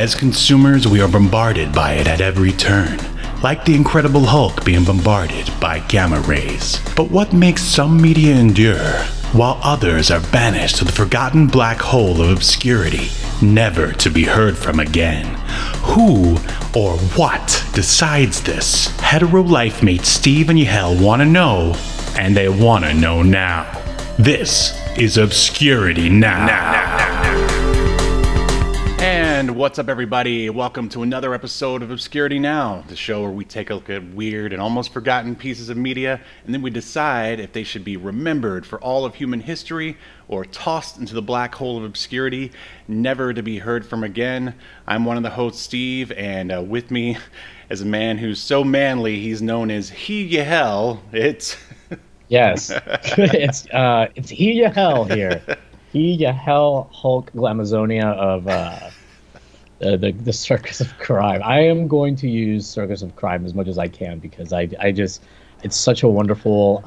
As consumers, we are bombarded by it at every turn, like the Incredible Hulk being bombarded by gamma rays. But what makes some media endure, while others are banished to the forgotten black hole of obscurity, never to be heard from again? Who or what decides this? Hetero life mates Steve and Yahel want to know, and they want to know now. This is Obscurity Now. And what's up, everybody? Welcome to another episode of Obscurity Now, the show where we take a look at weird and almost forgotten pieces of media, and then we decide if they should be remembered for all of human history or tossed into the black hole of obscurity, never to be heard from again. I'm one of the hosts, Steve, and with me is a man who's so manly he's known as Yahel. It's yes, it's Yahel here. Yahel Hulk Glamazonia of the Circus of Crime. I am going to use Circus of Crime as much as I can because I just it's such a wonderful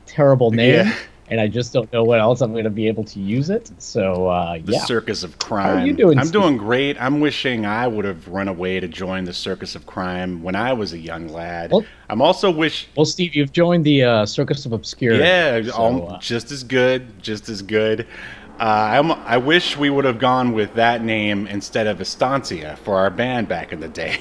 terrible name. Yeah. And I just don't know what else I'm going to be able to use it. So, The Circus of Crime. How are you doing, I'm Steve? doing great. I'm wishing I would have run away to join the Circus of Crime when I was a young lad. Well, I'm also wish. Well, Steve, you've joined the Circus of Obscurity. Yeah, so, just as good. Just as good. I wish we would have gone with that name instead of Estancia for our band back in the day.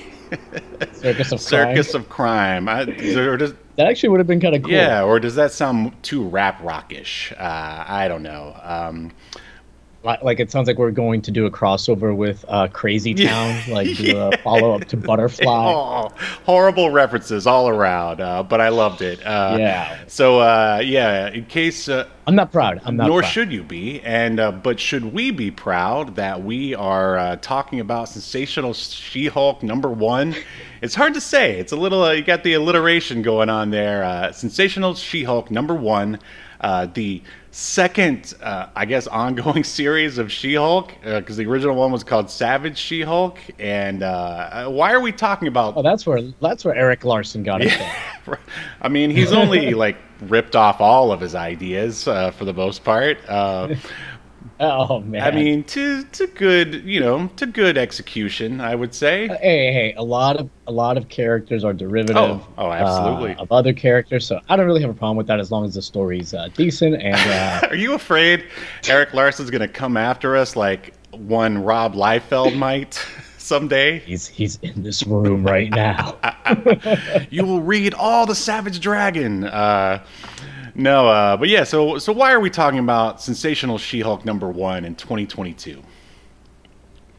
Circus of Crime. Circus of Crime. That actually would have been kind of cool. Yeah, or does that sound too rap rockish? I don't know. Like it sounds like we're going to do a crossover with Crazy Town, like do a follow-up to Butterfly. Oh, horrible references all around, but I loved it. Yeah. So, yeah, in case... I'm not proud. I'm not Nor proud. should you be. And but should we be proud that we are talking about Sensational She-Hulk #1? It's hard to say. It's a little... you got the alliteration going on there. Sensational She-Hulk #1. The second, I guess, ongoing series of She-Hulk, because the original one was called Savage She-Hulk. And why are we talking about... Oh, that's where Eric Larson got it from. I mean, he's only, like, ripped off all of his ideas for the most part. Oh man! I mean, to good, to good execution, I would say. Hey, a lot of characters are derivative. Oh, absolutely. Of other characters, so I don't really have a problem with that as long as the story's decent. And are you afraid Eric Larson's gonna come after us like one Rob Liefeld might someday? He's in this room right now. You will read all the Savage Dragon. No, but yeah, so why are we talking about Sensational She-Hulk #1 in 2022?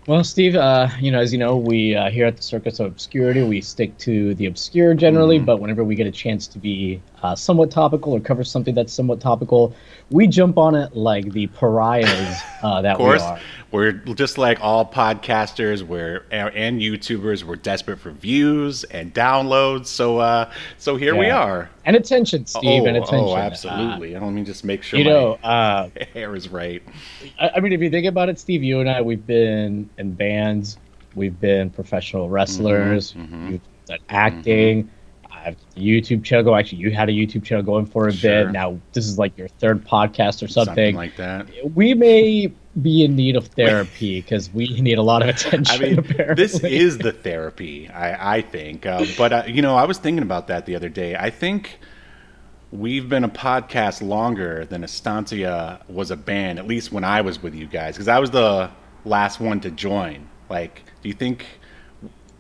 Well, Steve, as you know, we here at the Circus of Obscurity, we stick to the obscure generally, but whenever we get a chance to be somewhat topical or cover something that's somewhat topical, we jump on it like the pariahs that we are. We're just like all podcasters and YouTubers. We're desperate for views and downloads. So here we are. And attention, Steve, and attention. Oh, absolutely. Let me just make sure my hair is right. I mean, if you think about it, Steve, you and I, we've been in bands. We've been professional wrestlers. We've done acting. I have a YouTube channel. Actually, you had a YouTube channel going for a bit. Now, this is like your third podcast or something. Something like that. We may be in need of therapy because we need a lot of attention. I mean, apparently. This is the therapy, I think. But, I was thinking about that the other day. I think we've been a podcast longer than Estancia was a band, at least when I was with you guys, because I was the last one to join. Like, do you think...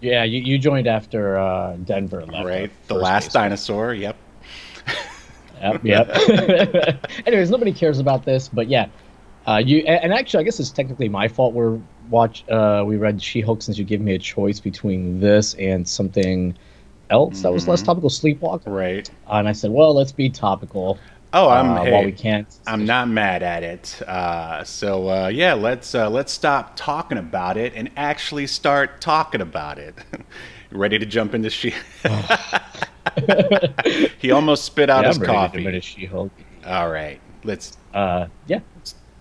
Yeah, you joined after Denver left. Right, the last dinosaur, yep. Yep. Anyways, nobody cares about this, but yeah. And actually, I guess it's technically my fault. We read She-Hulk since you gave me a choice between this and something else that was less topical, Sleepwalker. Right. And I said, well, let's be topical. Oh, while we can't. I'm not mad at it. Yeah, let's stop talking about it and actually start talking about it. Ready to jump into He almost spit out his coffee. Ready to She-Hulk. All right, let's. Yeah.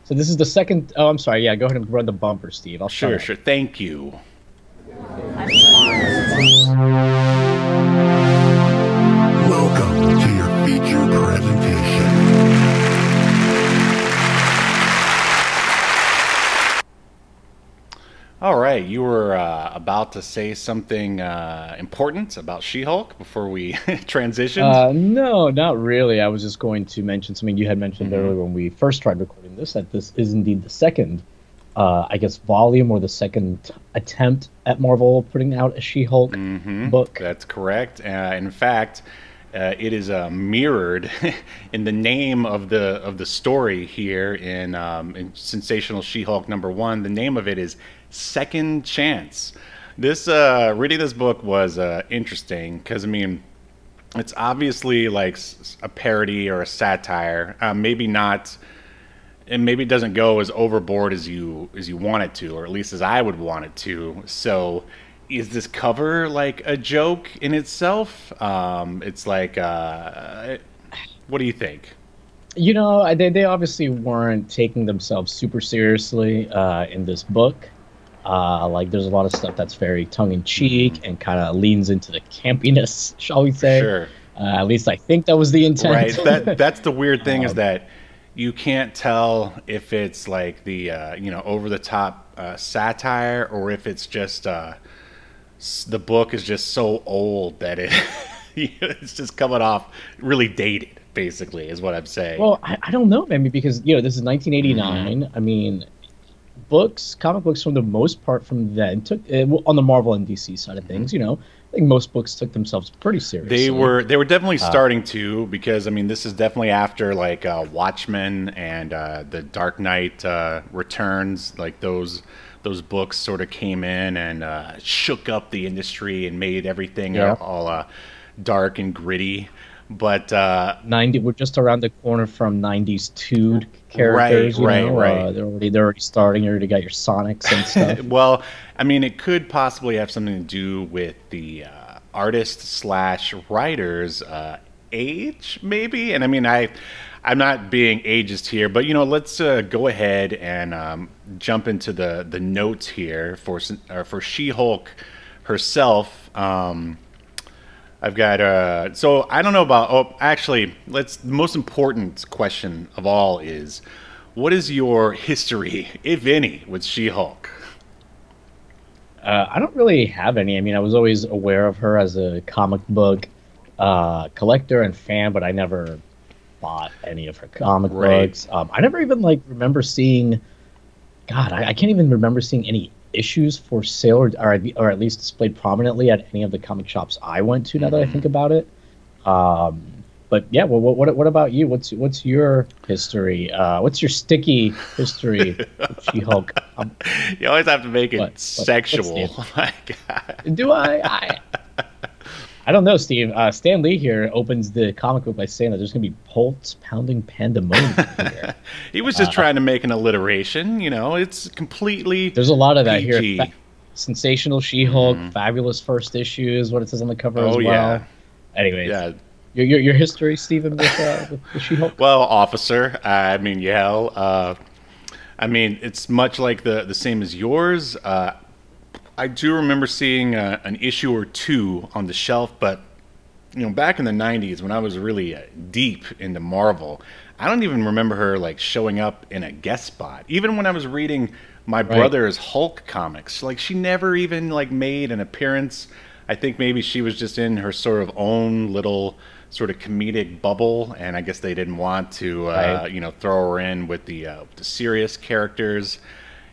So this is the second. Oh, I'm sorry. Yeah, go ahead and run the bumper, Steve. Sure. Thank you. Welcome to your feature presentation. All right. right. You were about to say something important about She-Hulk before we transitioned. No, not really. I was just going to mention something you had mentioned earlier when we first tried recording this, that this is indeed the second, I guess, volume or the second attempt at Marvel putting out a She-Hulk book. That's correct. In fact, it is mirrored in the name of the story here in Sensational She-Hulk #1. The name of it is Second Chance. This reading this book was interesting because, I mean, it's obviously like a parody or a satire. Maybe not, and maybe it doesn't go as overboard as you want it to, or at least as I would want it to. So, is this cover like a joke in itself? It's like, what do you think? You know, they obviously weren't taking themselves super seriously in this book. Like, there's a lot of stuff that's very tongue-in-cheek and kind of leans into the campiness, shall we say. Sure. At least I think that was the intent. Right. That's the weird thing is that you can't tell if it's like the, over-the-top satire or if it's just... the book is just so old that it's just coming off really dated, basically, is what I'm saying. Well, I don't know, maybe because, this is 1989. I mean, comic books, for the most part from then, took on the Marvel and DC side of things, I think most books took themselves pretty seriously. They were definitely starting to, because, I mean, this is definitely after, like, Watchmen and the Dark Knight Returns, like those books sort of came in and shook up the industry and made everything all dark and gritty. But 90, we're just around the corner from 90s 2 characters. Right. They're already starting. You already got your Sonics and stuff. Well, I mean, it could possibly have something to do with the artist/writer's age, maybe. And I mean, I'm not being ageist here, but let's go ahead and jump into the notes here for She-Hulk herself. I've got so I don't know about. Actually, the most important question of all is, what is your history, if any, with She-Hulk? I don't really have any. I mean, I was always aware of her as a comic book collector and fan, but I never bought any of her comic books. I never even remember seeing. God, I can't even remember seeing any issues for sale or at least displayed prominently at any of the comic shops I went to. Now that I think about it, but yeah, well, what about you? What's your history? What's your sticky history with She-Hulk? You always have to make it sexual. Oh my God. Do I? I don't know, Steve. Stan Lee here opens the comic book by saying that there's going to be pulse-pounding pandemonium here. He was just trying to make an alliteration. It's completely There's a lot of that PG. here. Sensational She-Hulk, fabulous first issue is what it says on the cover as well. Yeah. Anyways, yeah. Your history, Stephen, with She-Hulk? Well, officer, Yahel. It's much like the same as yours. I do remember seeing an issue or two on the shelf, but back in the 90s when I was really deep into Marvel, I don't even remember her showing up in a guest spot. Even when I was reading my brother's Hulk comics, she never even made an appearance. I think maybe she was just in her sort of own little sort of comedic bubble, and I guess they didn't want to throw her in with the serious characters.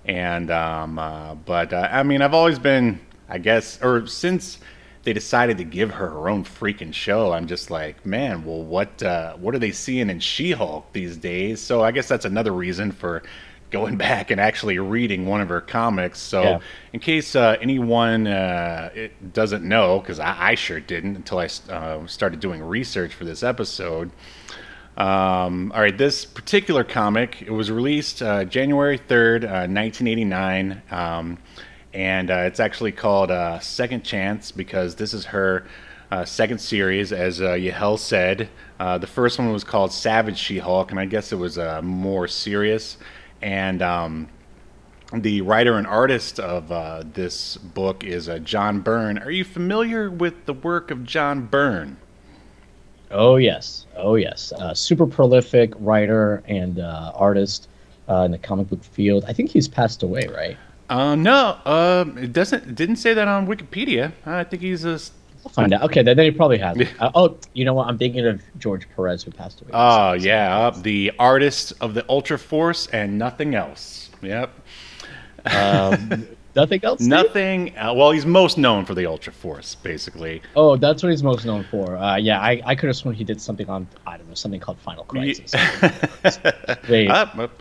And I've always been, I guess, or since they decided to give her own freaking show, I'm just like, man, well, what are they seeing in She-Hulk these days? So I guess that's another reason for going back and actually reading one of her comics. So in case anyone doesn't know, because I sure didn't until I started doing research for this episode. All right, this particular comic, it was released January 3rd, 1989, and it's actually called Second Chance because this is her second series, as Yahel said. The first one was called Savage She-Hulk, and I guess it was more serious. And the writer and artist of this book is John Byrne. Are you familiar with the work of John Byrne? Oh yes. Super prolific writer and artist in the comic book field. I think he's passed away, right? No, it didn't say that on Wikipedia. I think he's a. I'll find out. Okay, then he probably has. You know what? I'm thinking of George Perez, who passed away. Oh yeah, the artist of the Ultra Force and nothing else. Yep. Nothing else? Steve? Nothing. Well, he's most known for the Ultra Force, basically. Oh, that's what he's most known for. Yeah, I could have sworn he did something on, I don't know, something called Final Crisis.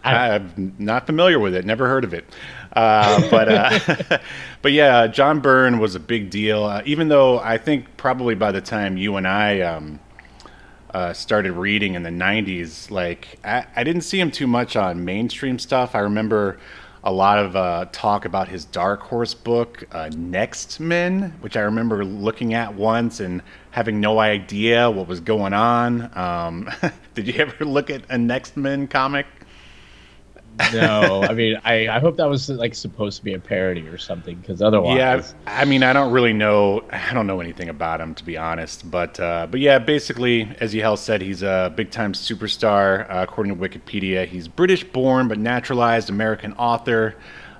I'm not familiar with it. Never heard of it. But yeah, John Byrne was a big deal. Even though I think probably by the time you and I started reading in the 90s, like I didn't see him too much on mainstream stuff. I remember a lot of talk about his Dark Horse book, Next Men, which I remember looking at once and having no idea what was going on. Did you ever look at a Next Men comic? No, I mean, I hope that was like supposed to be a parody or something, because otherwise, yeah, I mean, I don't know anything about him, to be honest, but yeah, basically, as Yahel said, he's a big time superstar. According to Wikipedia, he's British born but naturalized American author,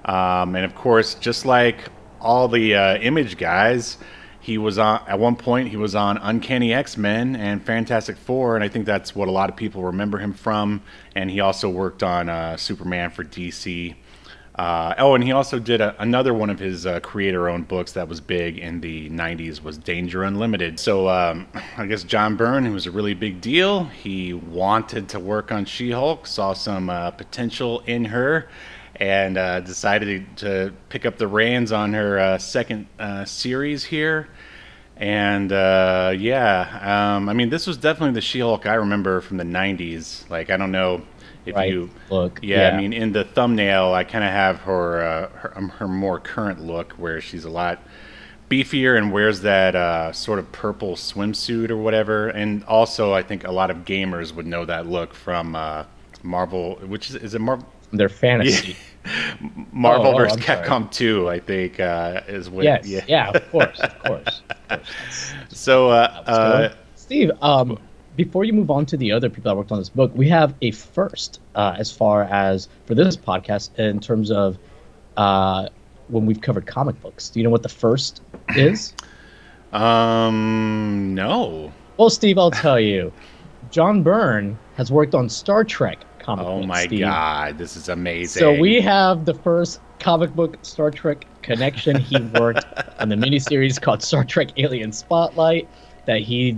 and of course, just like all the Image guys, he was at one point he was on Uncanny X-Men and Fantastic Four, and I think that's what a lot of people remember him from. And he also worked on Superman for DC. And he also did another one of his creator-owned books that was big in the 90s was Danger Unlimited. So I guess John Byrne, who was a really big deal, he wanted to work on She-Hulk, saw some potential in her, and decided to pick up the reins on her second series here. And I mean, this was definitely the She-Hulk I remember from the 90s. Like, I don't know if you look. Yeah, I mean, in the thumbnail, I kind of have her more current look, where she's a lot beefier and wears that sort of purple swimsuit or whatever. And also, I think a lot of gamers would know that look from Marvel, which is it Marvel? Their fantasy. Marvel vs. Capcom 2, I think, is what. Yes, yeah, of course. So, Steve, before you move on to the other people that worked on this book, we have a first as far as for this podcast in terms of when we've covered comic books. Do you know what the first is? No. Well, Steve, I'll tell you. John Byrne has worked on Star Trek comic books. Oh my God, this is amazing. So we have the first comic book Star Trek connection. He worked on the miniseries called Star Trek Alien Spotlight that he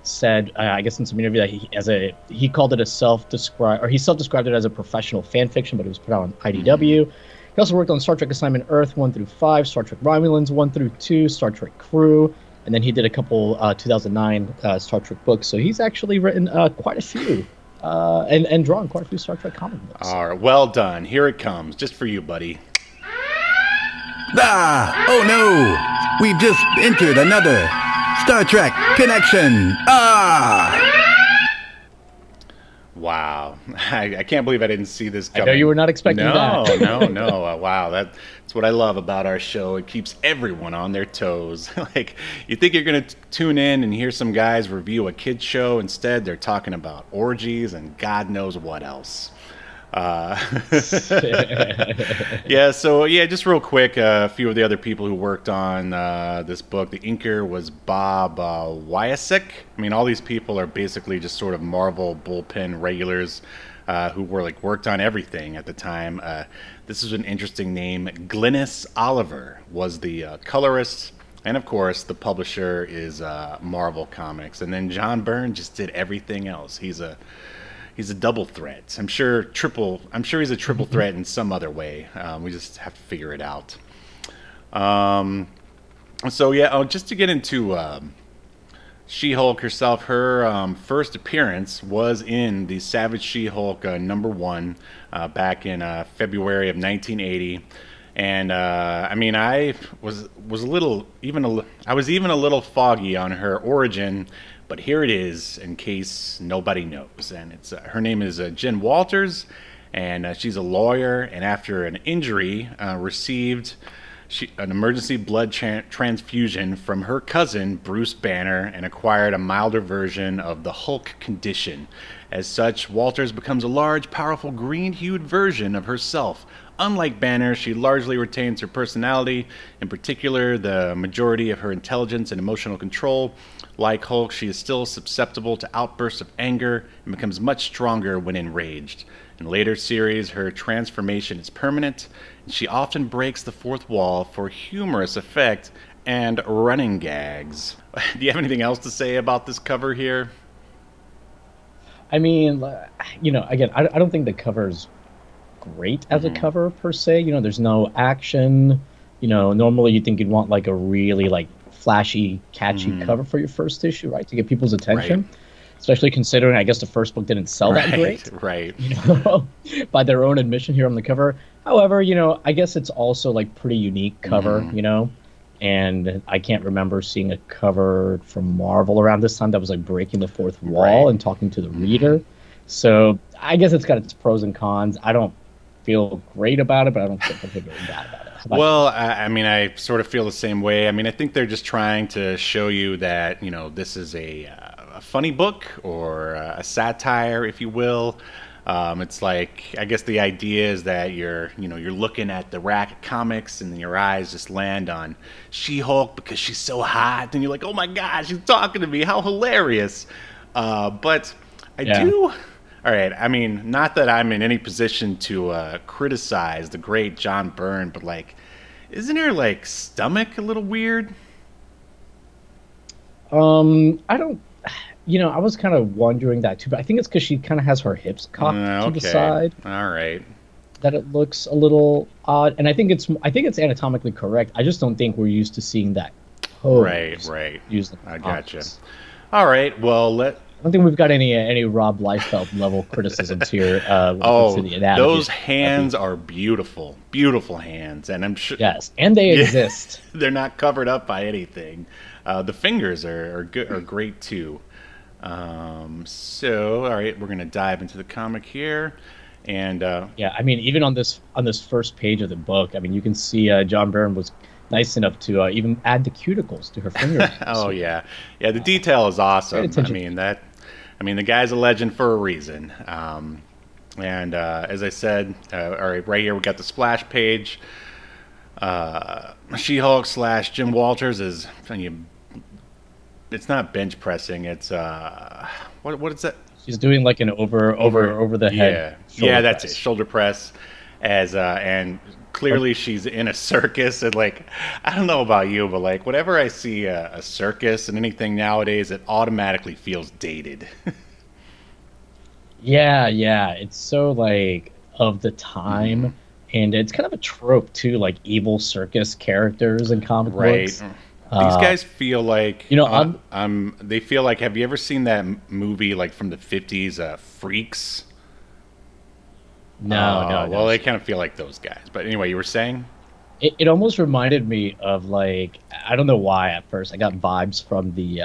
said, I guess in some interview, that he called it a self-described it as a professional fan fiction, but it was put out on IDW. He also worked on Star Trek Assignment Earth 1 through 5, Star Trek Romulans 1 through 2, Star Trek Crew, and then he did a couple 2009 Star Trek books. So he's actually written quite a few. And drawn quite a few Star Trek comic books. All right, well done. Here it comes, just for you, buddy. Oh no! We've just entered another Star Trek connection. Wow, I can't believe I didn't see this coming. I know you were not expecting that. No. Wow, that's what I love about our show. It keeps everyone on their toes. Like, you think you're going to tune in and hear some guys review a kid's show. Instead, they're talking about orgies and God knows what else. Just real quick, a few of the other people who worked on this book. The inker was Bob Wyasek. I mean, all these people are basically just sort of Marvel bullpen regulars who worked on everything at the time. This is an interesting name. Glynis Oliver was the colorist. And of course, the publisher is Marvel Comics. And then John Byrne just did everything else. He's a double threat. I'm sure he's a triple threat in some other way. We just have to figure it out. Just to get into She-Hulk herself, her first appearance was in the Savage She-Hulk #1 back in February of 1980. And I was even a little foggy on her origin. But here it is, in case nobody knows. And it's her name is Jen Walters, and she's a lawyer. And after an injury, received an emergency blood transfusion from her cousin, Bruce Banner, and acquired a milder version of the Hulk condition. As such, Walters becomes a large, powerful, green-hued version of herself. Unlike Banner, she largely retains her personality, in particular the majority of her intelligence and emotional control. Like Hulk, she is still susceptible to outbursts of anger and becomes much stronger when enraged. In later series, her transformation is permanent, and she often breaks the fourth wall for humorous effect and running gags. Do you have anything else to say about this cover here? I mean, again, I don't think the cover's great as a cover per se. There's no action. Normally you think you'd want like a really like flashy, catchy cover for your first issue, right? To get people's attention. Right. Especially considering, I guess, the first book didn't sell that great. Right. By their own admission here on the cover. However, I guess it's also like pretty unique cover, and I can't remember seeing a cover from Marvel around this time that was like breaking the fourth wall and talking to the reader. So I guess it's got its pros and cons. I don't feel great about it, but I don't feel particularly bad about it. Well, I mean, I sort of feel the same way. I mean, I think they're just trying to show you that, this is a funny book or a satire, if you will. It's like, I guess the idea is that you're looking at the rack of comics and your eyes just land on She-Hulk because she's so hot, and you're like, oh my God, she's talking to me, how hilarious. But I do. All right, I mean, not that I'm in any position to criticize the great John Byrne, but like, isn't her like stomach a little weird? I don't. I was kind of wondering that too, but I think it's because she kind of has her hips cocked to the side. All right. That it looks a little odd, and I think it's anatomically correct. I just don't think we're used to seeing that pose. Right. I gotcha. All right. Well, I don't think we've got any Rob Liefeld level criticisms here. Those hands are beautiful, beautiful hands, and I'm sure. Yes, and they exist. They're not covered up by anything. The fingers are good, are great too. So, all right, we're gonna dive into the comic here, and I mean, even on this first page of the book, I mean, you can see John Byrne was nice enough to even add the cuticles to her fingers. Yeah, the detail is awesome. I mean, the guy's a legend for a reason. And as I said, all right here we got the splash page. She-Hulk / Jim Walters is, it's not bench pressing. It's what is that? She's doing like an over the head. Yeah, that's it. Shoulder press, and clearly she's in a circus, and like, I don't know about you, but like whenever I see a circus and anything nowadays, it automatically feels dated. Yeah, it's so like of the time, and it's kind of a trope too, like evil circus characters in comic books. These guys feel like they feel like, have you ever seen that movie like from the 50s, Freaks? No. Well, they kind of feel like those guys. But anyway, you were saying? It almost reminded me of like, I don't know why at first I got vibes from the. Do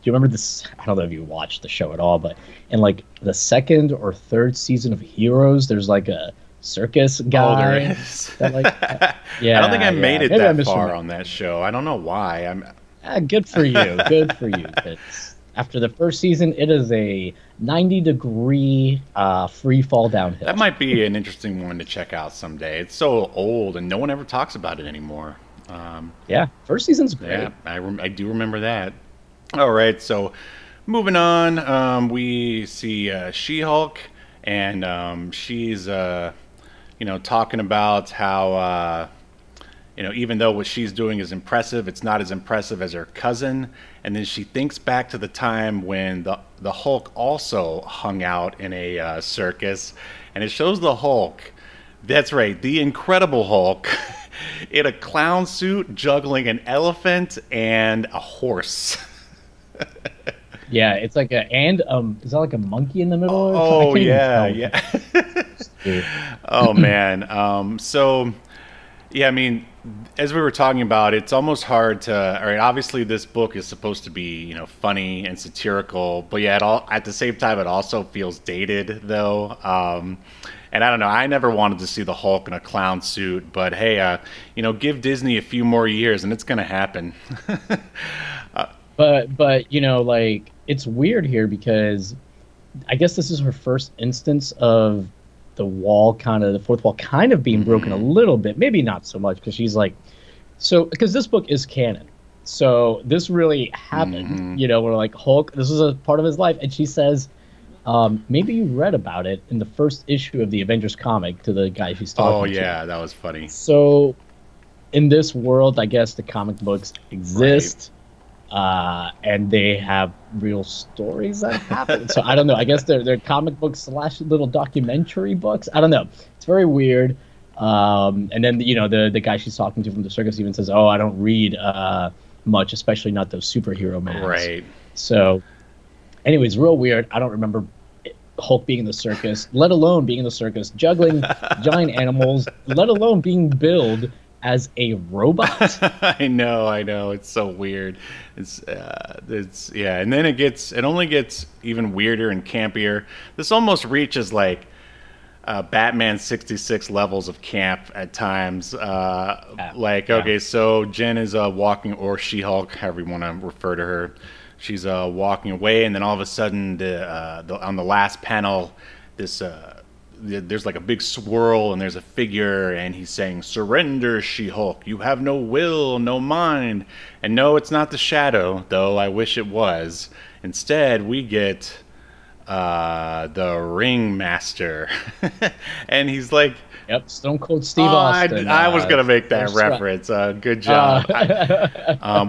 you remember this? I don't know if you watched the show at all, but in like the second or third season of Heroes, there's like a circus guy. Oh, there is. That, like, I don't think I made it that far on that show. I don't know why. Good for you. Good for you. After the first season, it is a 90-degree free fall downhill. That might be an interesting one to check out someday. It's so old, and no one ever talks about it anymore. First season's great. Yeah, I do remember that. All right, so moving on, we see She-Hulk, and she's talking about how even though what she's doing is impressive, it's not as impressive as her cousin. And then she thinks back to the time when the Hulk also hung out in a circus, and it shows the Hulk. That's right, the Incredible Hulk in a clown suit juggling an elephant and a horse. Yeah, it's like is that like a monkey in the middle? Oh yeah. Oh man. So yeah, I mean, as we were talking about, it's almost hard to. All right, obviously this book is supposed to be funny and satirical, but yeah, at the same time it also feels dated though. And I don't know. I never wanted to see the Hulk in a clown suit, but hey, give Disney a few more years and it's gonna happen. But like, it's weird here because I guess this is her first instance of the fourth wall kind of being broken a little bit. Maybe not so much, because she's like, because this book is canon. So this really happened, where like Hulk, this is a part of his life. And she says, maybe you read about it in the first issue of the Avengers comic to the guy she's talking to. Oh, yeah, that was funny. So in this world, I guess the comic books exist, and they have real stories that happen. So I don't know. I guess they're comic books / little documentary books. I don't know. It's very weird. And then, the guy she's talking to from the circus even says, oh, I don't read much, especially not those superhero mags. Right. So anyways, real weird. I don't remember Hulk being in the circus, let alone being in the circus, juggling giant animals, let alone being billed as a robot. I know. It's so weird. It's and then it only gets even weirder and campier. This almost reaches like Batman 66 levels of camp at times. Okay, so Jen is walking, or She-Hulk, however you want to refer to her. She's walking away, and then all of a sudden, on the last panel, there's like a big swirl, and there's a figure, and he's saying, "Surrender, She-Hulk. You have no will, no mind." And no, it's not the Shadow, though I wish it was. Instead, we get the Ringmaster. And he's like, yep, Stone Cold Steve Austin. I was gonna make that reference. Good job.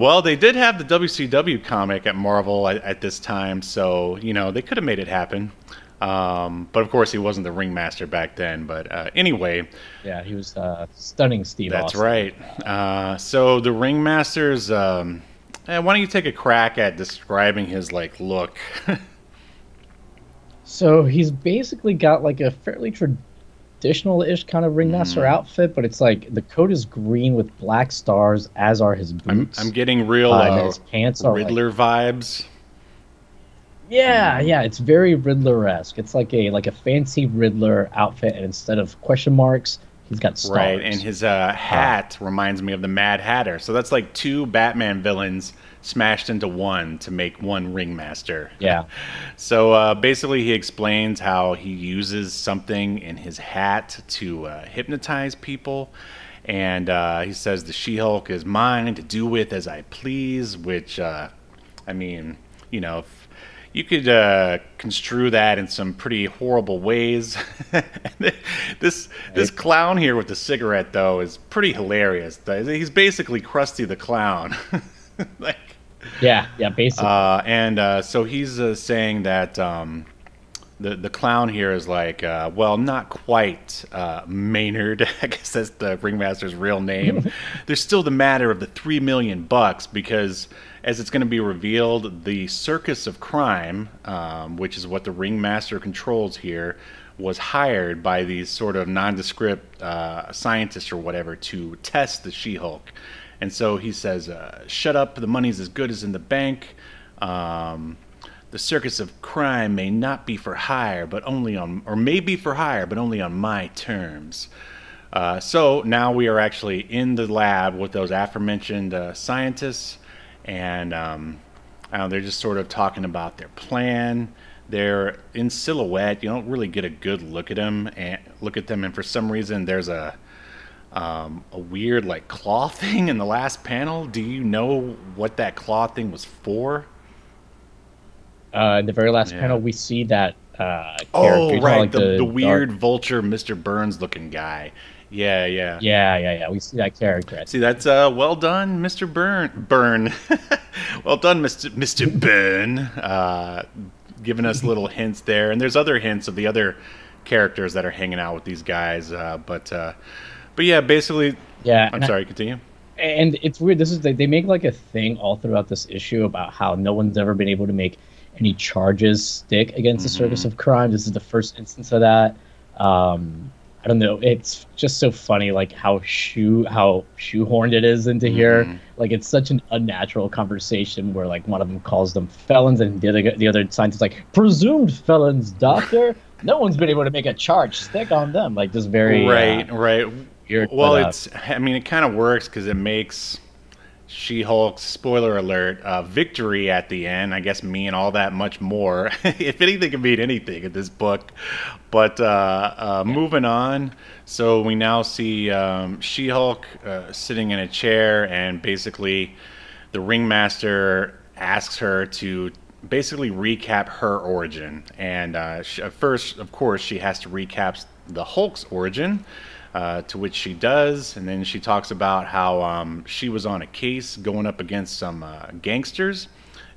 Well, they did have the WCW comic at Marvel at this time, so they could have made it happen. But of course, he wasn't the Ringmaster back then. But anyway, yeah, he was stunning Steve Austin. That's right. So the Ringmaster's. Why don't you take a crack at describing his look? So he's basically got like a fairly traditional-ish kind of Ringmaster outfit, but it's like the coat is green with black stars, as are his boots. I'm getting real his pants are Riddler vibes. Yeah, it's very Riddler-esque. It's like a fancy Riddler outfit, and instead of question marks, he's got stars. Right, and his hat reminds me of the Mad Hatter. So that's like two Batman villains smashed into one to make one Ringmaster. Yeah. So basically he explains how he uses something in his hat to hypnotize people. And he says the She-Hulk is mine to do with as I please, which, if you could construe that in some pretty horrible ways. This clown here with the cigarette, though, is pretty hilarious. He's basically Krusty the Clown. Yeah, basically. So he's saying that the clown here is like, not quite Maynard. I guess that's the Ringmaster's real name. There's still the matter of the $3 million, because as it's going to be revealed, the Circus of Crime, which is what the Ringmaster controls here, was hired by these sort of nondescript scientists or whatever to test the She-Hulk. And so he says, shut up, the money's as good as in the bank. The Circus of Crime may not be for hire, but only on, or may be for hire, but only on my terms. So now we are actually in the lab with those aforementioned scientists, and they're just sort of talking about their plan. They're in silhouette. You don't really get a good look at them, and for some reason there's a weird claw thing in the last panel. Do you know what that claw thing was for? In the very last panel, we see that character. Oh, right, the weird dark Vulture, Mr. Burns looking guy. Yeah. We see that character. See, that's well done, Mr. Burn. Well done, Mr. Burn. Giving us little hints there, and there's other hints of the other characters that are hanging out with these guys. But yeah, basically. Yeah. I'm sorry. Continue. And it's weird. They make a thing all throughout this issue about how no one's ever been able to make any charges stick against the Circus of Crime. This is the first instance of that. I don't know. It's just so funny, how shoehorned it is into here. It's such an unnatural conversation where one of them calls them felons, and the other scientist is presumed felons, doctor. No one's been able to make a charge stick on them. Just very right. Weird, well, it kind of works because it makes She-Hulk, spoiler alert, victory at the end, I guess mean all that much more. If anything can mean anything in this book. But moving on, so we now see She-Hulk sitting in a chair, and basically the Ringmaster asks her to basically recap her origin. And first, of course, she has to recap the Hulk's origin. To which she does, and then she talks about how she was on a case going up against some gangsters,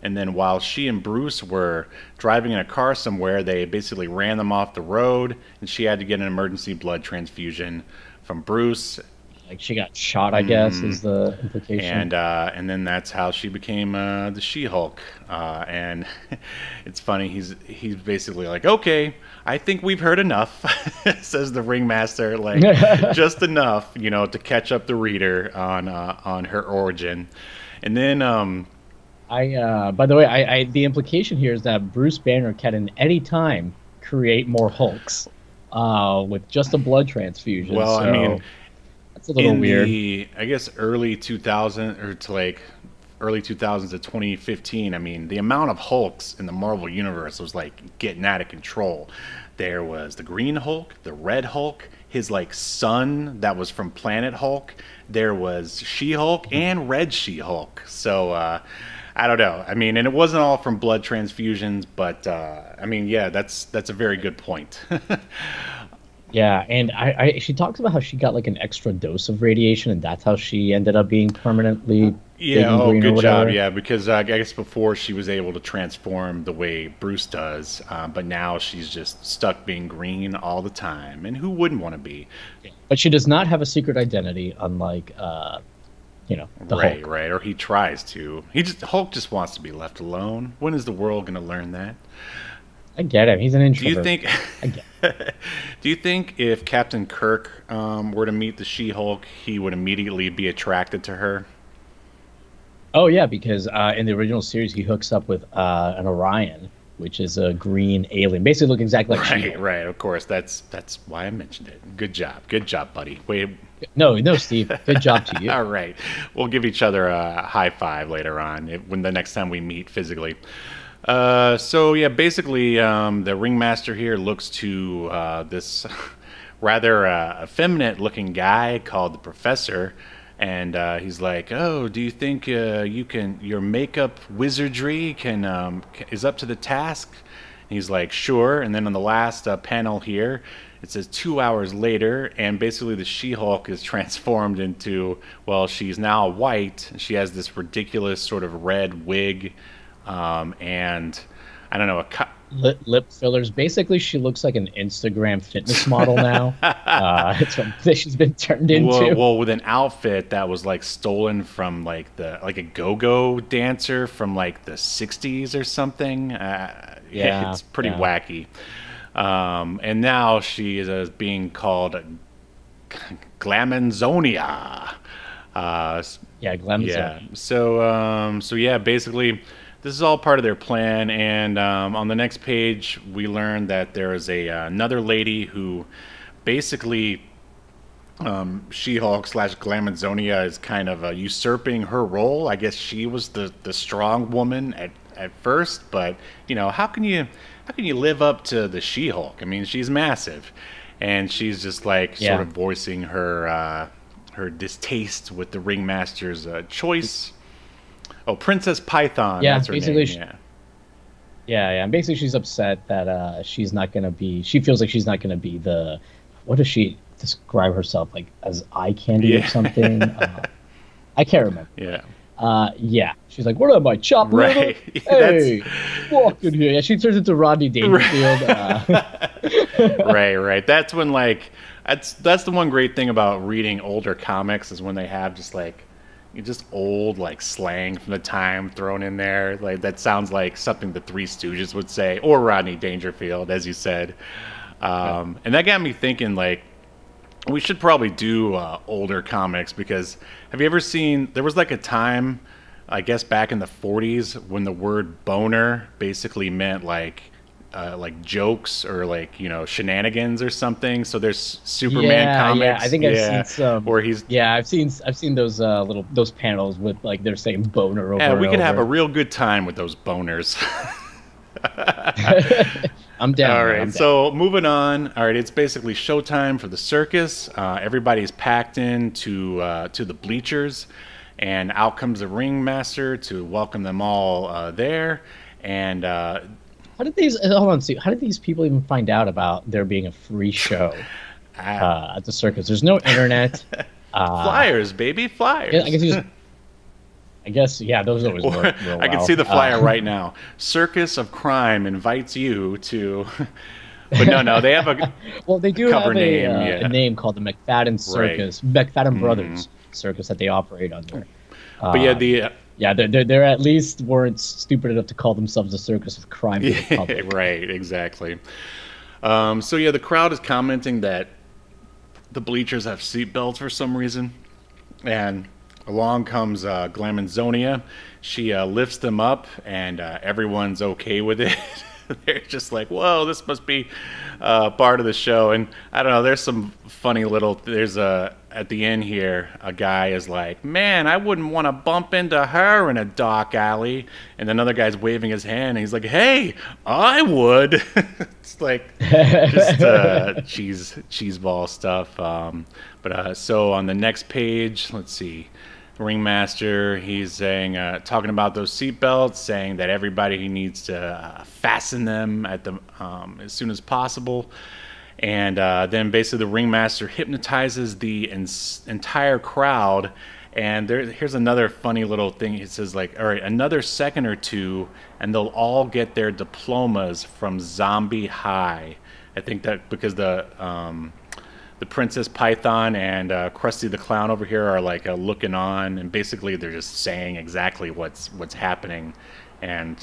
and then while she and Bruce were driving in a car somewhere, they basically ran them off the road, and she had to get an emergency blood transfusion from Bruce. Like she got shot, I guess, is the implication. And then that's how she became the She-Hulk. And it's funny, he's basically like, okay, I think we've heard enough, says the Ringmaster, like just enough, to catch up the reader on her origin. And then by the way, the implication here is that Bruce Banner can at any time create more Hulks with just a blood transfusion. Well, so I mean, that's a little weird. I guess early 2000 or to like early 2000s to 2015, I mean, the amount of Hulks in the Marvel Universe was like getting out of control. There was the Green Hulk, the Red Hulk, his like son that was from Planet Hulk. There was She-Hulk and Red She-Hulk. So I don't know. I mean, and it wasn't all from blood transfusions, but I mean, yeah, that's a very good point. Yeah, and she talks about how she got like an extra dose of radiation, and that's how she ended up being permanently big and green good or whatever. job. Yeah, because I guess before she was able to transform the way Bruce does, but now she's just stuck being green all the time, and who wouldn't want to be? But she does not have a secret identity, unlike the right, Hulk. right, or he tries to. Hulk just wants to be left alone. When is the world going to learn that? I get him. He's an introvert. Do you think if Captain Kirk were to meet the She-Hulk, he would immediately be attracted to her? Oh yeah, because in the original series he hooks up with an Orion, which is a green alien, basically look exactly like She-Hulk. Right. Of course, that's why I mentioned it. Good job, buddy. Wait. No, Steve. Good job to you. All right, we'll give each other a high five later on when the next time we meet physically. So yeah, basically, the Ringmaster here looks to this rather effeminate-looking guy called the Professor, and he's like, "Oh, do you think your makeup wizardry is up to the task?" And he's like, "Sure." And then on the last panel here, it says 2 hours later, and basically the She-Hulk is transformed into, well, she's now white. She has this ridiculous sort of red wig. And I don't know, lip fillers. Basically, she looks like an Instagram fitness model now. It's what she's been turned into. Well, with an outfit that was like stolen from like a go-go dancer from like the 60s or something. Yeah, it's pretty wacky. And now she is being called Glamanzonia. Glamanzonia. Yeah. So yeah, basically, this is all part of their plan, and on the next page, we learn that there is another lady who basically She-Hulk / Glamanzonia is kind of usurping her role. I guess she was the strong woman at first, but how can you live up to the She-Hulk? I mean, she's massive, and she's just like sort of voicing her distaste with the Ringmaster's choice. Oh, Princess Python. Yeah, that's her basically. name. Yeah. And basically, she's upset that she's not going to be. She feels like she's not going to be the. What does she describe herself like as eye candy or something? I can't remember. Yeah. She's like, "What am I, chopped liver? Hey, walk in here." Yeah, she turns into Rodney Dangerfield. Right. That's when that's the one great thing about reading older comics is when they have just old slang from the time thrown in there. Like that sounds like something the Three Stooges would say, or Rodney Dangerfield, as you said. And that got me thinking, we should probably do older comics, because have you ever seen, there was a time, I guess back in the 40s, when the word boner basically meant like jokes or like, you know, shenanigans or something. So there's Superman comics. Yeah, I think I've seen some. Where he's I've seen those those panels with like they're saying boner over. Yeah, we and could over. have a real good time with those boners. I'm down. All right, I'm down. so moving on. All right, it's basically showtime for the circus. Everybody's packed in to the bleachers, and out comes the ringmaster to welcome them all there. And how did these? Hold on, Steve. How did these people even find out about there being a free show at the circus? There's no internet. Flyers, baby, flyers. Yeah, I guess, yeah, those always work real well. I can see the flyer right now. Circus of Crime invites you to... But no, they have a well, they do cover have name, a name called the McFadden Circus, McFadden Brothers Circus that they operate under. But yeah, they're at least weren't stupid enough to call themselves the Circus of Crime to the public. Right, exactly. So yeah, the crowd is commenting that the bleachers have seatbelts for some reason, and along comes Glamanzonia. She lifts them up, and everyone's okay with it. They're just like, whoa, this must be part of the show. And I don't know, there's some funny little, at the end here, a guy is like, man, I wouldn't want to bump into her in a dark alley. And another guy's waving his hand, and he's like, hey, I would. It's like just cheeseball stuff. So on the next page, let's see. Ringmaster, he's saying, talking about those seatbelts, saying that everybody needs to fasten them at the as soon as possible, and then basically the ringmaster hypnotizes the entire crowd. And here's another funny little thing. It says like, all right, another second or two, and they'll all get their diplomas from Zombie High. I think that because the Princess Python and Krusty the Clown over here are like looking on, and basically they're just saying exactly what's happening. And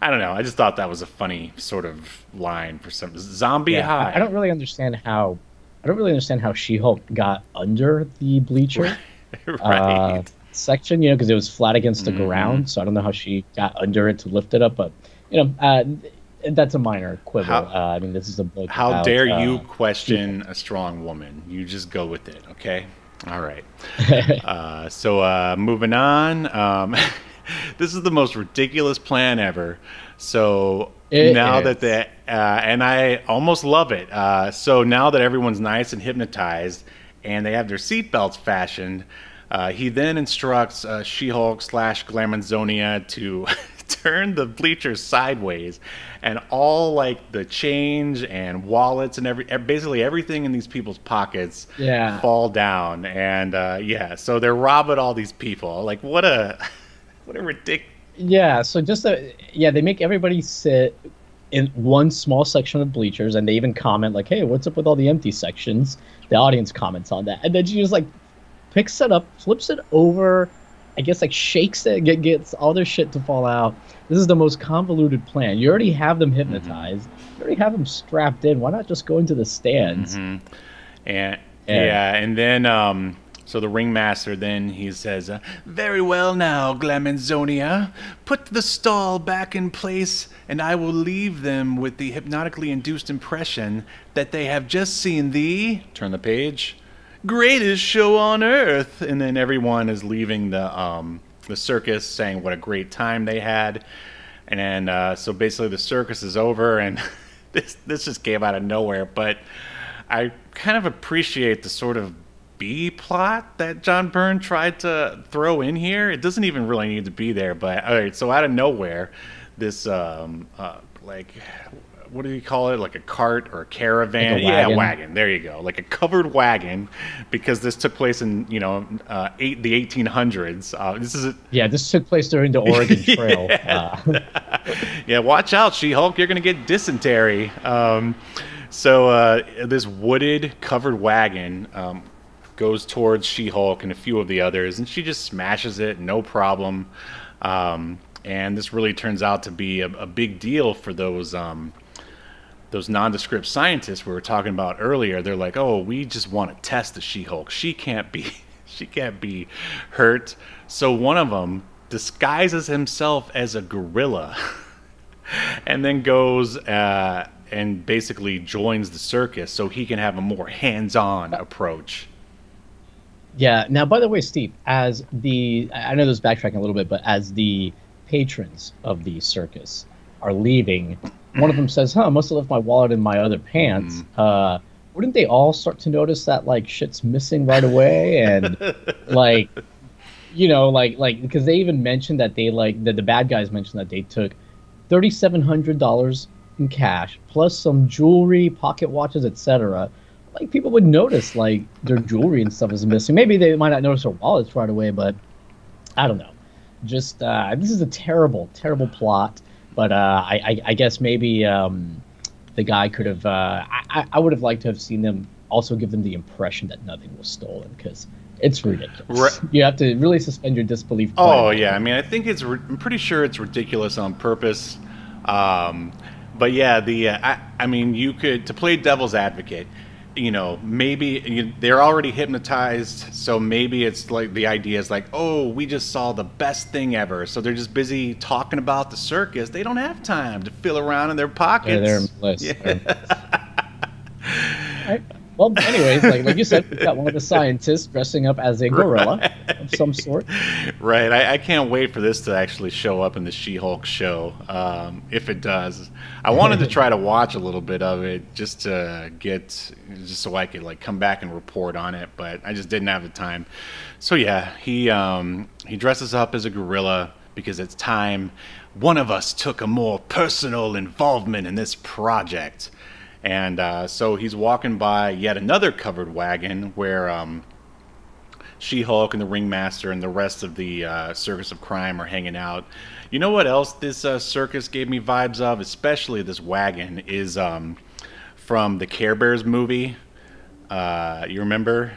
I don't know, I just thought that was a funny sort of line for some Zombie High. I don't really understand how She-Hulk got under the bleacher right. section, you know, because it was flat against the ground. So I don't know how she got under it to lift it up, but you know. That's a minor quibble. I mean, this is a book. How dare you question a strong woman? You just go with it, okay? All right. So moving on. This is the most ridiculous plan ever. So now that and I almost love it. So now that everyone's nice and hypnotized, and they have their seatbelts fashioned, he then instructs She-Hulk / Glamanzonia to turn the bleachers sideways, and all like the change and wallets and basically everything in these people's pockets fall down. And so they're robbing all these people. Like what a ridiculous. Yeah, so they make everybody sit in one small section of bleachers, and they even comment like, hey, what's up with all the empty sections? The audience comments on that, and then she just like picks it up, flips it over, I guess like shakes it, gets all their shit to fall out. This is the most convoluted plan. You already have them hypnotized. You already have them strapped in. Why not just go into the stands? And then so the ringmaster then he says, very well now, Glamanzonia, put the stall back in place, and I will leave them with the hypnotically induced impression that they have just seen the, turn the page, greatest show on earth. And then everyone is leaving the circus saying what a great time they had. And then so basically the circus is over, and this just came out of nowhere, but I kind of appreciate the sort of B plot that John Byrne tried to throw in here. It doesn't even really need to be there, but all right, so out of nowhere, this like, what do you call it? Like a cart or a caravan? Like a wagon. Yeah, wagon. There you go. Like a covered wagon, because this took place in the 1800s. This took place during the Oregon Trail. Yeah, watch out, She-Hulk. You're gonna get dysentery. So this wooded covered wagon goes towards She-Hulk and a few of the others, and she just smashes it, no problem. And this really turns out to be a big deal for those nondescript scientists we were talking about earlier. They're like, oh, we just want to test the She-Hulk. She can't be hurt. So one of them disguises himself as a gorilla and then goes and basically joins the circus so he can have a more hands-on approach. Yeah. Now, by the way, Steve, I know this is backtracking a little bit, but as the patrons of the circus are leaving, one of them says, "Huh, I must have left my wallet in my other pants." Wouldn't they all start to notice that like shit's missing right away? And like, because they even mentioned that they the bad guys mentioned that they took $3,700 in cash plus some jewelry, pocket watches, etc. Like, people would notice like their jewelry and stuff is missing. Maybe they might not notice their wallets right away, but I don't know. Just this is a terrible, terrible plot. But I guess maybe the guy could have. I would have liked to have seen them also give them the impression that nothing was stolen, because it's ridiculous. Right. You have to really suspend your disbelief. Oh yeah, I mean, I think I'm pretty sure it's ridiculous on purpose. But yeah, I mean, you could, to play devil's advocate, maybe they're already hypnotized, so maybe it's like the idea is like, oh, we just saw the best thing ever, so they're just busy talking about the circus. They don't have time to feel around in their pockets. They're list. Yeah. Right. Well, anyways, like you said, we've got one of the scientists dressing up as a gorilla of some sort. Right. I can't wait for this to actually show up in the She-Hulk show, if it does. I wanted to try to watch a little bit of it just so I could like come back and report on it, but I just didn't have the time. So yeah, he dresses up as a gorilla because it's time one of us took a more personal involvement in this project. And so he's walking by yet another covered wagon where She-Hulk and the Ringmaster and the rest of the Circus of Crime are hanging out. You know what else this circus gave me vibes of, especially this wagon, is from the Care Bears movie. You remember?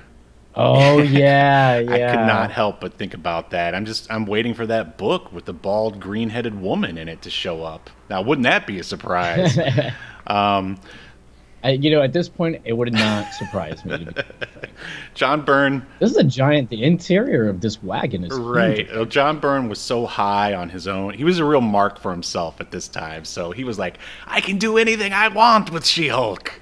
Oh yeah, yeah. I could not help but think about that. I'm waiting for that book with the bald, green-headed woman in it to show up. Now, wouldn't that be a surprise? At this point, it would not surprise me. John Byrne. This is a giant. The interior of this wagon is right. huge. Well, John Byrne was so high on his own. He was a real mark for himself at this time. So he was like, I can do anything I want with She-Hulk.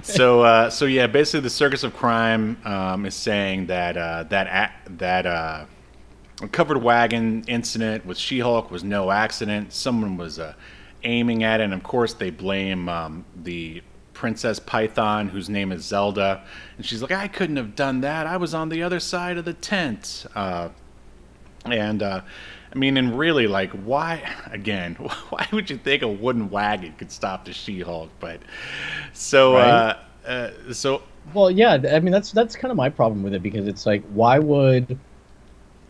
So yeah, basically the Circus of Crime is saying that that covered wagon incident with She-Hulk was no accident. Someone was aiming at it, and of course they blame the Princess Python, whose name is Zelda, and she's like, I couldn't have done that, I was on the other side of the tent. I mean, and really, like, why would you think a wooden wagon could stop the She-Hulk? But so right? Well, yeah, I mean, that's kind of my problem with it, because it's like, why would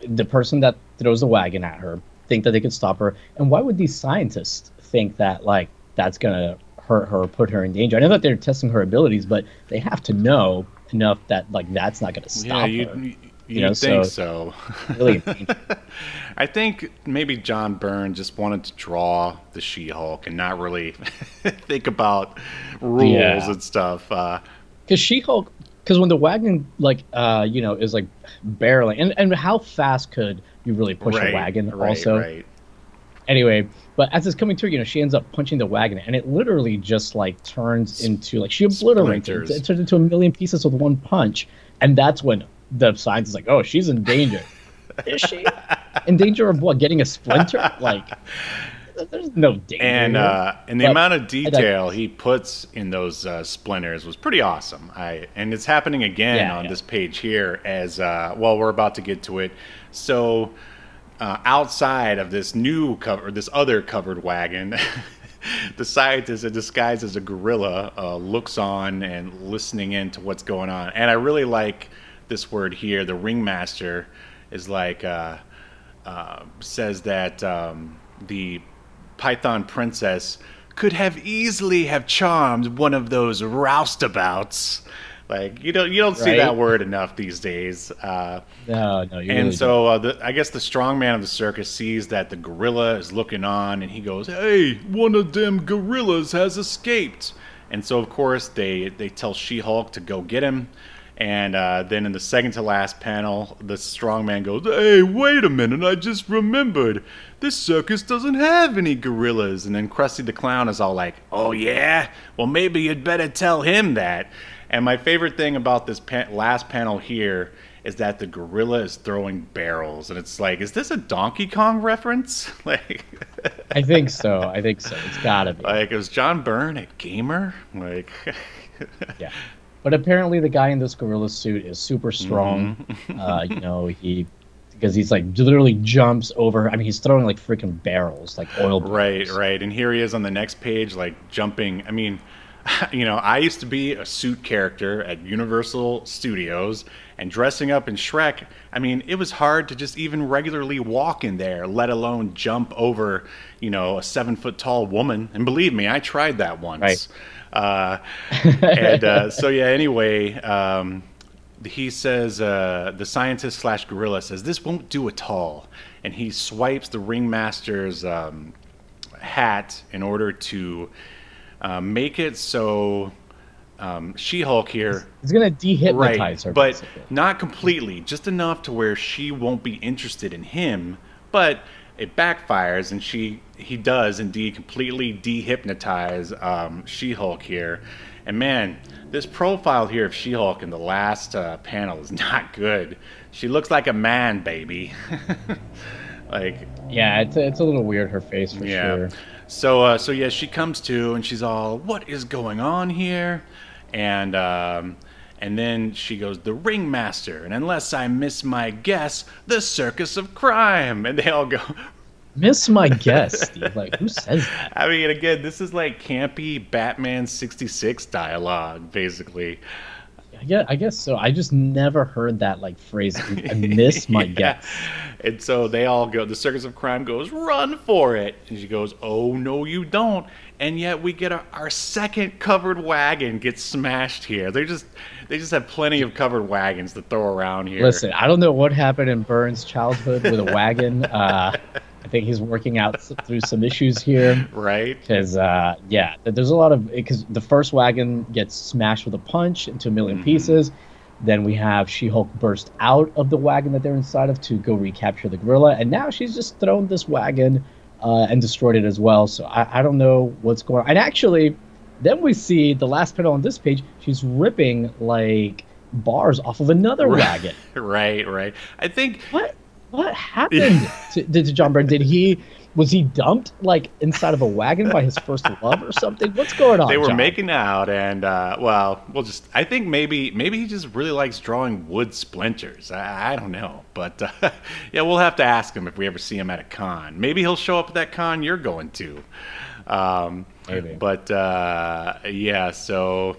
the person that throws the wagon at her think that they could stop her, and why would these scientists think that like that's gonna hurt her or put her in danger? I know that they're testing her abilities, but they have to know enough that like that's not gonna stop her. You think so? Really, I think maybe John Byrne just wanted to draw the She-Hulk and not really think about rules and stuff. Because She-Hulk, because when the wagon is like barreling, and how fast could you really push a wagon? Also, anyway, but as it's coming through, she ends up punching the wagon, and it literally just like turns into like she obliterates it. It turns into a million pieces with one punch, and that's when the scientist is like, "Oh, she's in danger." Is she in danger of what? Getting a splinter? Like, there's no danger. And the amount of detail he puts in those splinters was pretty awesome. And it's happening again on this page here as well. We're about to get to it. So outside of this other covered wagon, the scientist, disguised as a gorilla, looks on and listening in to what's going on. And I really like this word here. The Ringmaster is like says that the Python Princess could have easily have charmed one of those roustabouts. Like, you don't see that word enough these days. No, you and really so I guess the strongman of the circus sees that the gorilla is looking on, and he goes, "Hey, one of them gorillas has escaped." And so of course they tell She-Hulk to go get him. And then in the second to last panel, the strongman goes, "Hey, wait a minute, I just remembered. This circus doesn't have any gorillas." And then Krusty the Clown is all like, "Oh yeah? Well, maybe you'd better tell him that." And my favorite thing about this last panel here is that the gorilla is throwing barrels. And it's like, is this a Donkey Kong reference? Like, I think so. It's gotta be. Like, is John Byrne a gamer? Like, yeah. But apparently the guy in this gorilla suit is super strong. You know, because he's like literally jumps over. I mean, he's throwing like freaking barrels, like oil barrels. Right. And here he is on the next page, like jumping. I mean, you know, I used to be a suit character at Universal Studios, and dressing up in Shrek, I mean, it was hard to just even regularly walk in there, let alone jump over, you know, a 7-foot-tall woman. And believe me, I tried that once. Right. So yeah, anyway, he says, the scientist / gorilla says, "This won't do at all." And he swipes the ringmaster's hat in order to make it so She-Hulk here... He's going to dehypnotize her. But basically. Not completely, just enough to where she won't be interested in him, but it backfires, and he does indeed completely dehypnotize She-Hulk here. And man, this profile here of She-Hulk in the last panel is not good. She looks like a man, baby. Like, yeah, it's a little weird, her face, for sure. So yeah, she comes to, and she's all, "What is going on here?" And then she goes, "The ringmaster, and unless I miss my guess, the circus of crime." And they all go, "Miss my guess, Steve." Like, who says that? I mean, again, this is like campy Batman 66 dialogue, basically. Yeah, I guess so. I just never heard that like phrase. "I miss my guess." And so they all go, the circus of crime goes, "Run for it." And she goes, "Oh, no, you don't." And yet we get our second covered wagon gets smashed here. They just have plenty of covered wagons to throw around here. Listen, I don't know what happened in Burns' childhood with a wagon. I think he's working out through some issues here. Right. Because, yeah, there's a lot of... Because the first wagon gets smashed with a punch into a million pieces. Then we have She-Hulk burst out of the wagon that they're inside of to go recapture the gorilla. And now she's just thrown this wagon and destroyed it as well. So I don't know what's going on. And actually, then we see the last panel on this page, she's ripping, like, bars off of another wagon. Right. I think... What happened to John Byrne? Was he dumped like inside of a wagon by his first love or something? What's going on? They were John? making out, and I think maybe he just really likes drawing wood splinters. I don't know, but yeah, we'll have to ask him if we ever see him at a con. Maybe he'll show up at that con you're going to. Maybe. But yeah. So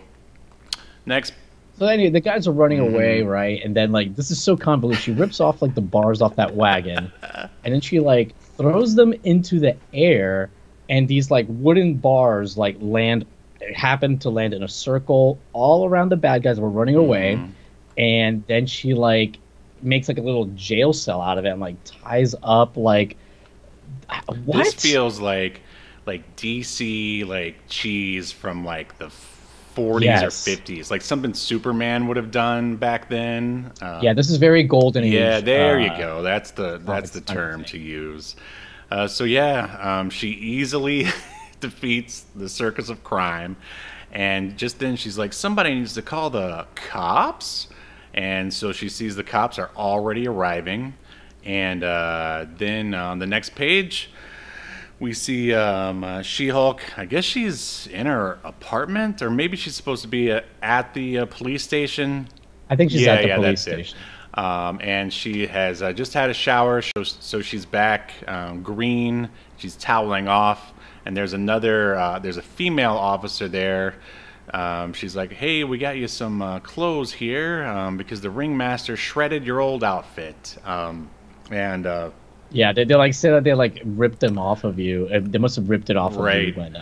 next. So anyway, the guys are running away, right? And then, like, this is so convoluted. She rips off, like, the bars off that wagon. And then she, like, throws them into the air. And these, like, wooden bars, like, happen to land in a circle all around the bad guys who are running away. And then she, like, makes, like, a little jail cell out of it and, like, ties up, like... What? This feels like DC, like, cheese from, like, the 40s or 50s, like something Superman would have done back then. Yeah, this is very golden age. Yeah, there you go. That's the term to use. So yeah, she easily defeats the circus of crime, and just then she's like, "Somebody needs to call the cops." And so she sees the cops are already arriving, and then on the next page, we see She-Hulk. I guess she's in her apartment, or maybe she's supposed to be at the police station. I think she's at the police station. And she has just had a shower, so she's back green. She's toweling off, and there's a female officer there. She's like, "Hey, we got you some clothes here because the ringmaster shredded your old outfit." Yeah, they like say that they like ripped them off of you. They must have ripped it off of you when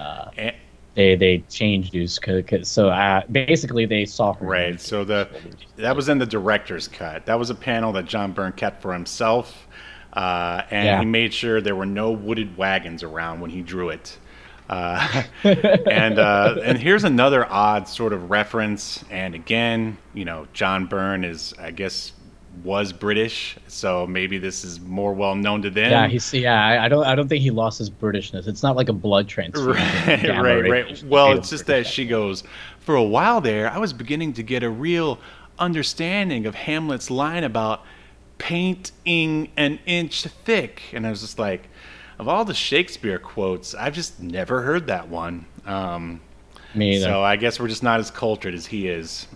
they changed you. So basically, they saw her. Right. So that was in the director's cut. That was a panel that John Byrne kept for himself, and he made sure there were no wooded wagons around when he drew it. And here's another odd sort of reference. And again, you know, John Byrne is, I guess, was British, so maybe this is more well known to them. I don't think he lost his Britishness. It's not like a blood transfusion. Right. Well, it's just that she goes, for a while there, I was beginning to get a real understanding of Hamlet's line about painting an inch thick, and I was just like, of all the Shakespeare quotes, I've just never heard that one. Me either. So I guess we're just not as cultured as he is.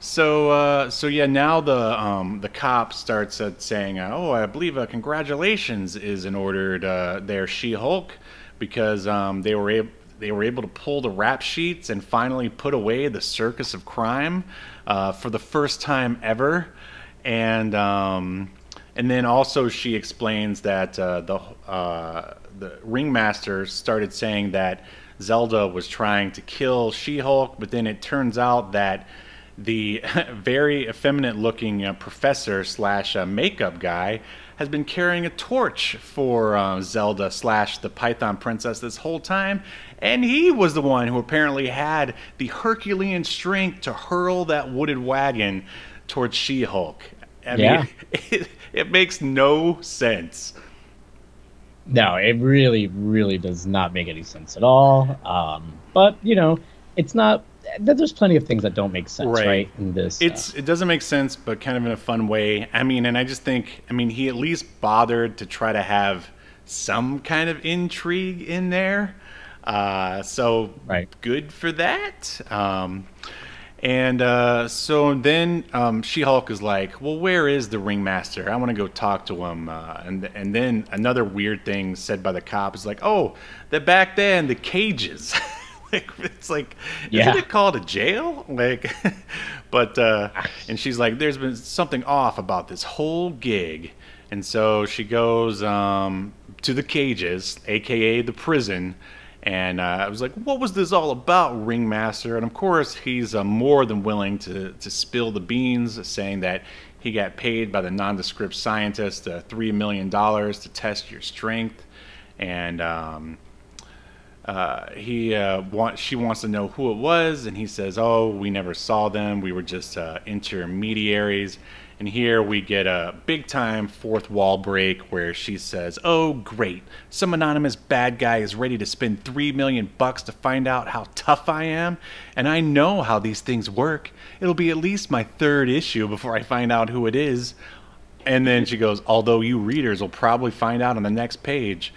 So yeah, now the cop starts saying, "Oh, I believe congratulations is in order to their She-Hulk, because they were able to pull the rap sheets and finally put away the circus of crime for the first time ever." And then also she explains that the ringmaster started saying that Zelda was trying to kill She-Hulk, but then it turns out that the very effeminate-looking professor slash makeup guy has been carrying a torch for Zelda slash the Python Princess this whole time, and he was the one who apparently had the Herculean strength to hurl that wooded wagon towards She-Hulk. I mean, it makes no sense. No, it really, really does not make any sense at all. But, you know, it's not... There's plenty of things that don't make sense, right? In this, it doesn't make sense, but kind of in a fun way. I mean, and I just think, I mean, he at least bothered to try to have some kind of intrigue in there. So good for that. So then She-Hulk is like, well, where is the ringmaster? I want to go talk to him. And then another weird thing said by the cop is like, oh, they're back there in the cages. It's like, isn't it called a jail? Like, but and she's like, there's been something off about this whole gig. And so she goes to the cages, aka the prison. And I was like, what was this all about, ringmaster? And of course, he's more than willing to spill the beans, saying that he got paid by the nondescript scientist $3 million to test your strength. And she wants to know who it was, and he says, oh, we never saw them, we were just intermediaries. And here we get a big time fourth wall break where she says, oh great, some anonymous bad guy is ready to spend $3 million to find out how tough I am, and I know how these things work. It'll be at least my third issue before I find out who it is. And then she goes, although you readers will probably find out on the next page.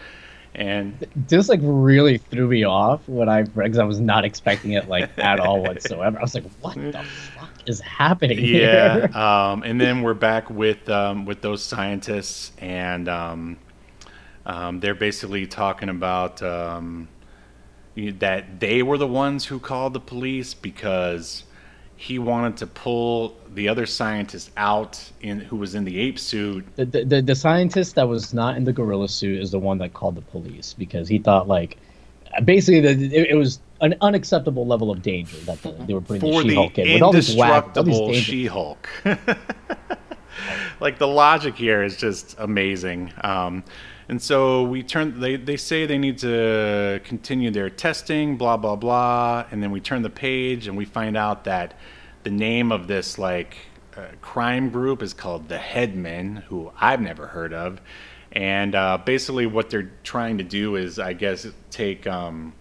And this like really threw me off when I read, because I was not expecting it like at all whatsoever. I was like, what the fuck is happening here? And then we're back with those scientists, and they're basically talking about that they were the ones who called the police because he wanted to pull the other scientist out who was in the ape suit. The scientist that was not in the gorilla suit is the one that called the police because he thought like basically it was an unacceptable level of danger that they were putting the She-Hulk in. With all this indestructible She-Hulk. Like the logic here is just amazing. And so they say they need to continue their testing, blah, blah, blah. And then we turn the page and we find out that the name of this crime group is called the Headmen, who I've never heard of. And basically what they're trying to do is, I guess, take a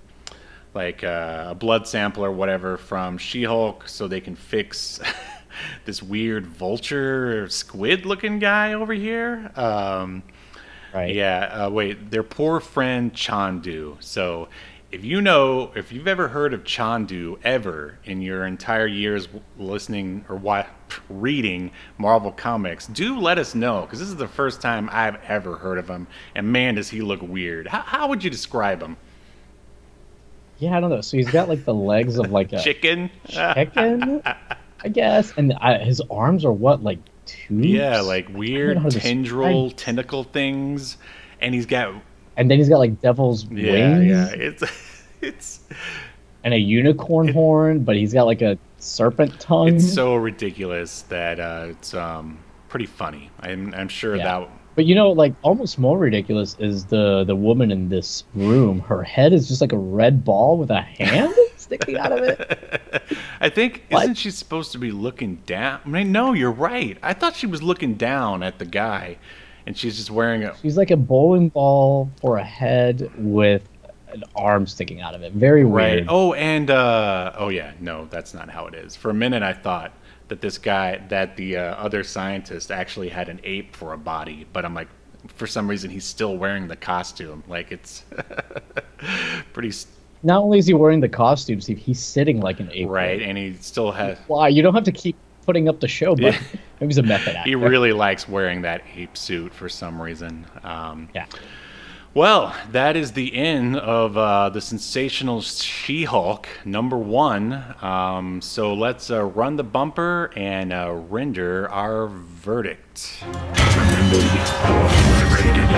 blood sample or whatever from She-Hulk so they can fix this weird vulture squid looking guy over here. Right. Yeah. Wait, their poor friend Chandu. So if you've ever heard of Chandu ever in your entire years listening or reading Marvel Comics, do let us know, because this is the first time I've ever heard of him. And man, does he look weird. How would you describe him? Yeah, I don't know. So he's got like the legs of like a chicken, I guess. And his arms are what, like tubes? Yeah, like weird tendril tentacle things. And then he's got like devil's wings. Yeah, it's and a unicorn horn, but he's got like a serpent tongue. It's so ridiculous that it's pretty funny. I'm sure But like almost more ridiculous is the woman in this room. Her head is just like a red ball with a hand sticking out of it. I think, What? isn't she supposed to be looking down? I mean, no, you're right. I thought she was looking down at the guy, and she's just wearing a... She's like a bowling ball for a head with an arm sticking out of it. Very Right. weird. Oh, and, oh yeah, no, that's not how it is. For a minute, I thought that the other scientist actually had an ape for a body, but I'm like, for some reason, he's still wearing the costume. Like, it's pretty... Not only is he wearing the costume, Steve, he's sitting like an ape. Right, and he still has... Why? You don't have to keep putting up the show, but maybe he's a method actor. He really likes wearing that ape suit for some reason. Yeah. Well, that is the end of the Sensational She-Hulk #1. So let's run the bumper and render our verdict. Remember, you're rated.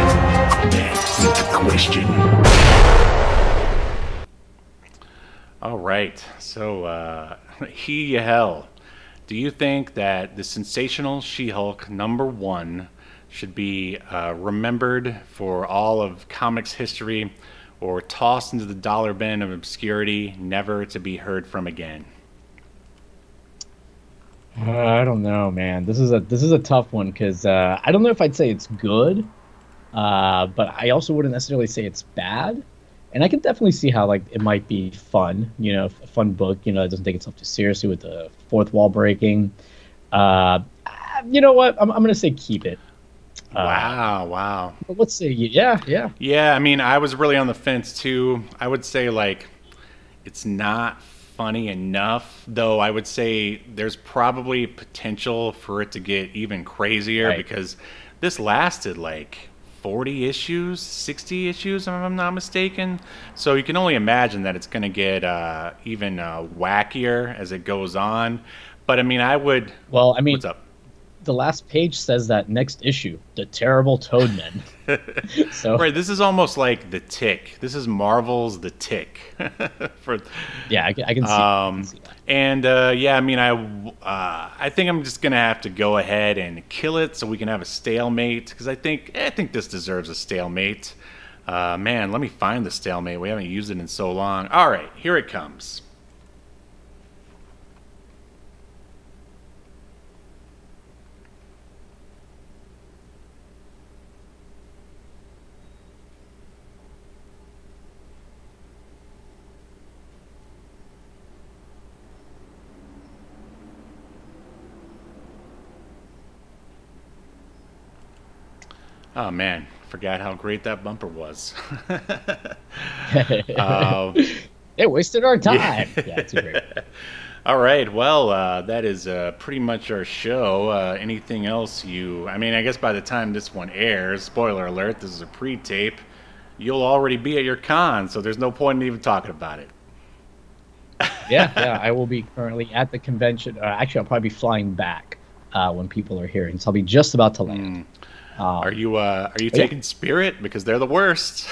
That's the question. All right. So, Yahel, do you think that the Sensational She-Hulk #1 should be remembered for all of comics history, or tossed into the dollar bin of obscurity, never to be heard from again? I don't know, man. This is a tough one because I don't know if I'd say it's good, but I also wouldn't necessarily say it's bad. And I can definitely see how like it might be fun, a fun book, that doesn't take itself too seriously with the fourth wall breaking. You know what? I'm gonna say keep it. Wow. But let's say yeah. Yeah, I mean, I was really on the fence too. I would say like it's not funny enough, though. I would say there's probably potential for it to get even crazier, Right. because this lasted like 40 issues, 60 issues, if I'm not mistaken. So you can only imagine that it's going to get even wackier as it goes on. But I mean, Well, I mean, what's up? the last page says that next issue, the terrible Toadmen. So Right, this is almost like The Tick. This is Marvel's The Tick. For yeah, I can see that. And yeah, I mean, I think I'm just gonna have to go ahead and kill it so we can have a stalemate, because I think this deserves a stalemate. Man, let me find the stalemate. We haven't used it in so long. All right, here it comes. Oh man, forgot how great that bumper was. They wasted our time. Yeah, it's great. All right, well, that is pretty much our show. Anything else I mean, I guess by the time this one airs, spoiler alert, this is a pre-tape, you'll already be at your con, so there's no point in even talking about it. Yeah, I will be currently at the convention. Actually, I'll probably be flying back when people are hearing, so I'll be just about to land. Are you taking Spirit? Because they're the worst.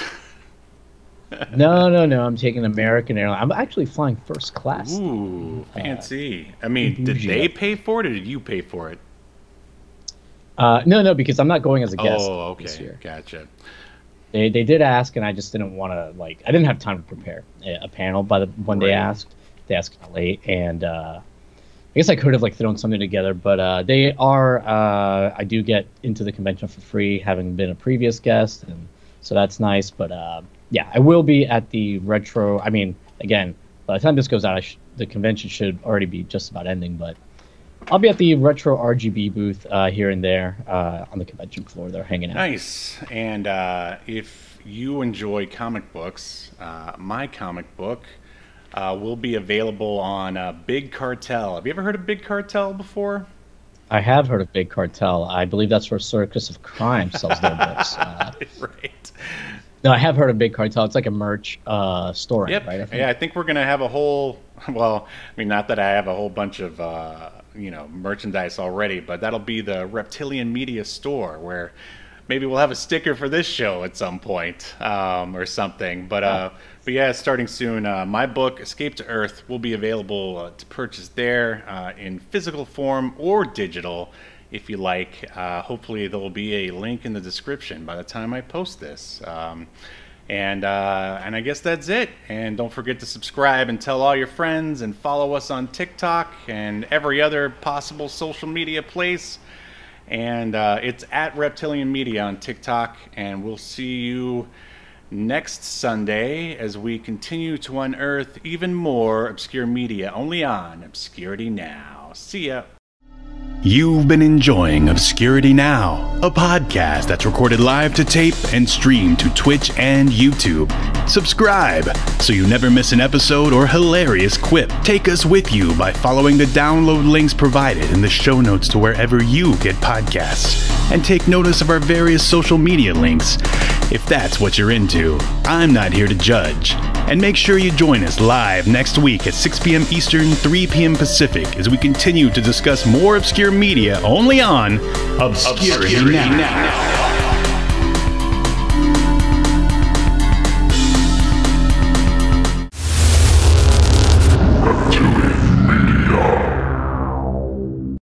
No, I'm taking American Airlines. I'm actually flying first class. Ooh, fancy. I mean, did they pay for it, or did you pay for it? No, because I'm not going as a guest Oh, this okay, year. gotcha. They did ask, and I just didn't want to, I didn't have time to prepare a panel when they Right. asked. They asked kind of late, and I guess I could have thrown something together, but they are. I do get into the convention for free, having been a previous guest, and so that's nice. But yeah, I will be at the retro. I mean, again, by the time this goes out, the convention should already be just about ending. But I'll be at the retro RGB booth here and there on the convention floor. They're hanging out. Nice. And if you enjoy comic books, my comic book will be available on Big Cartel. Have you ever heard of Big Cartel before? I have heard of Big Cartel. I believe that's where Circus of Crime sells their books. Right. No, I have heard of Big Cartel. It's like a merch store, Yep. right? Yeah, I think we're going to have a whole, well, I mean, not that I have a whole bunch of, merchandise already, but that'll be the Reptilian Media Store, where maybe we'll have a sticker for this show at some point, or something. But yeah, starting soon. My book, Escape to Earth, will be available to purchase there in physical form or digital if you like. Hopefully there will be a link in the description by the time I post this. And I guess that's it. And don't forget to subscribe and tell all your friends, and follow us on TikTok and every other possible social media place. And it's at Reptilian Media on TikTok. And we'll see you next Sunday as we continue to unearth even more obscure media only on Obscurity Now. See ya. You've been enjoying Obscurity Now, a podcast that's recorded live to tape and streamed to Twitch and YouTube. Subscribe so you never miss an episode or hilarious quip. Take us with you by following the download links provided in the show notes to wherever you get podcasts. And take notice of our various social media links, if that's what you're into. I'm not here to judge. And make sure you join us live next week at 6 p.m. Eastern, 3 p.m. Pacific as we continue to discuss more obscure media only on Obscurity Now.